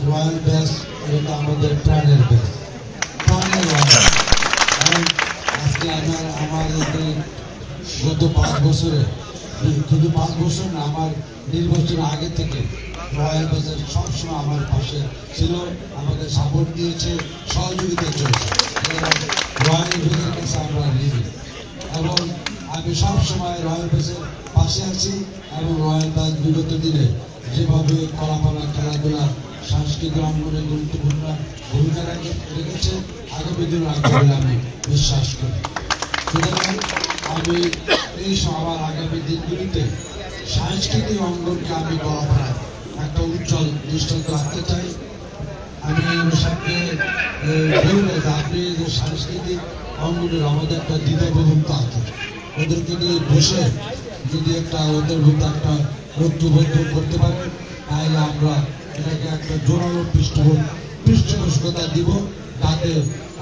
Royal ব্যাস এটা আমাদের প্রাণের ব্যাস, প্রাণের কারণ আজকে আমার গত 5 বছরে, শুধু 5 বছর না, আমার নির্বাচন আগে থেকে রয়্যাল বাজার সবসময় আমার পাশে ছিল, আমাদের সাপোর্ট দিয়েছে, সহযোগিতা চলছে। রয়্যাল বাজারের কাছে আমরা ঋণী এবং আমি সবসময় রয়্যাল বাজারের পাশে আছি এবং রয়্যাল বাজার বিগত দিনে যেভাবে কলাপালা খেলাধুলা সাংস্কৃতিক অঙ্গনে গুরুত্বপূর্ণ ভূমিকা রেখেছে, আগামী দিন রাখবে বলে আমি বিশ্বাস করি। সুতরাং আমি এই আমার আগামী দিনগুলিতে সাংস্কৃতিক অঙ্গনকে আমি কলাপাড়ায় একটা উজ্জ্বল দৃষ্টান্ত রাখতে চাই। আমি সাথে বললে যে আপনি যে সাংস্কৃতিক অঙ্গনের আমাদের একটা দ্বিধাবিভক্ত আছে, ওদেরকে নিয়ে বসে যদি একটা ওদের মধ্যে একটা ঐক্যবদ্ধ করতে পারেন, তাহলে আমরা এটাকে একটা জোরালো পৃষ্ঠপোষকতা দিব, যাতে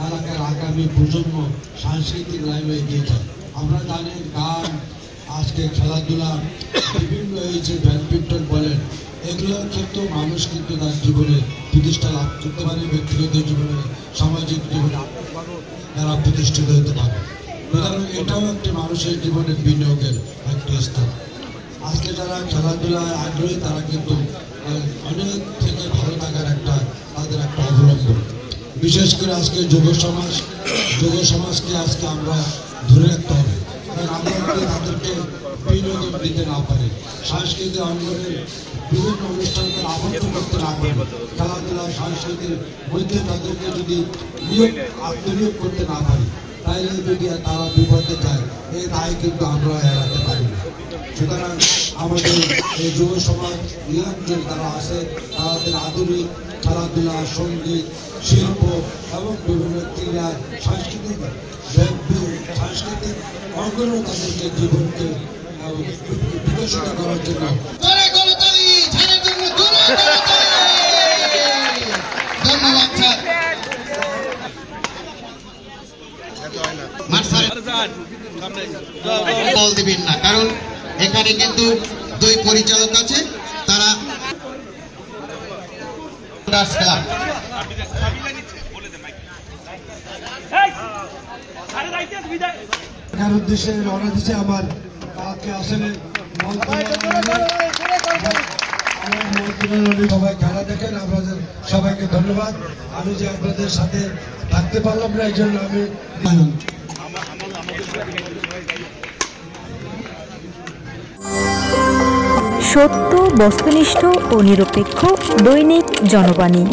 এলাকার আগামী প্রজন্ম সাংস্কৃতিক লাইনে এগিয়ে যায়। আমরা জানি গান, আজকে খেলাধুলা, বিভিন্ন এই যে ব্যাডমিন্টন বলেন, এগুলোর ক্ষেত্রেও মানুষ কিন্তু তার জীবনে প্রতিষ্ঠা লাভ করতে পারে, ব্যক্তিগত জীবনে, সামাজিক জীবনে তারা প্রতিষ্ঠিত হতে পারে। সুতরাং এটাও একটি মানুষের জীবনে বিনিয়োগের একটি স্থান। আজকে যারা খেলাধুলায় আগ্রহী তারা কিন্তু অনেক থেকে ভালো থাকার তাদের একটা অবলম্বন। বিশেষ করে আজকে যুব সমাজকে আজকে আমরা ধরে রাখতে হবে, কারণ আমরা যদি তাদেরকে বিনোদন দিতে না পারি, সাংস্কৃতিক অঙ্গনের বিভিন্ন অনুষ্ঠানকে আবদ্ধ করতে না পারি, খেলাধুলা সংস্কৃতির মধ্যে তাদেরকে যদি আত্মনিয়োগ করতে না পারি, তাইলে যদি তারা বিপদে যায়, এই দায় কিন্তু আমরা এড়াতে পারি না। সুতরাং আমাদের এই যুব সমাজ নিরঞ্জন যারা আছে, তাদের আধুনিক খেলাধুলা, সঙ্গীত, শিল্প এবং বিভিন্ন ক্রীড়া সাংস্কৃতিক অঙ্গনও তাদেরকে জীবনকে বিকশিত করার জন্য বল দিবেন না, কারণ এখানে কিন্তু 2 পরিচালক আছে, তারা উদ্দেশ্যে রওনা দিচ্ছে। আমার আসলে সবাই খেলা দেখেন, আপনাদের সবাইকে ধন্যবাদ। আমি যে আপনাদের সাথে থাকতে পারলাম না, এই জন্য আমি সত্য, বস্তুনিষ্ঠ ও নিরপেক্ষ দৈনিক জনবাণী।